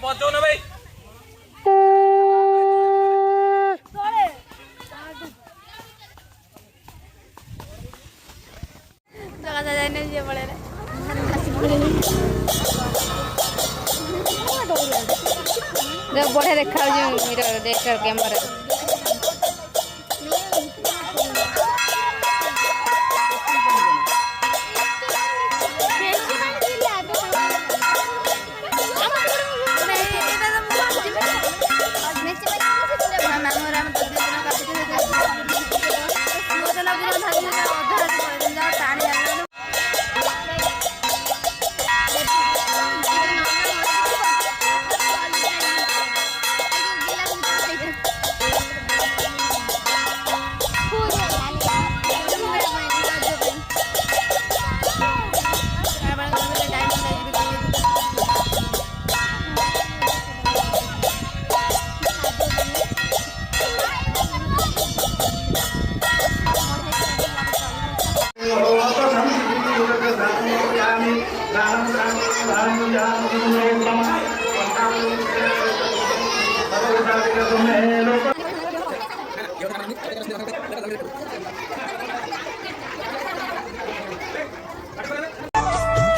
बहुत जाओ ना भाई जगह जाए नहीं ये बड़े जब बड़े देखा जो मिरर देख कर कैमरा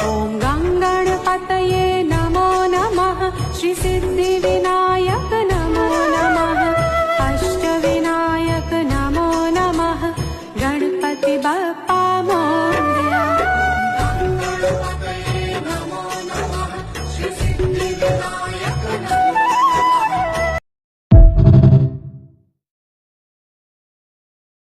ओम गंगणपतये नमो नमः श्री सिद्धि विनायक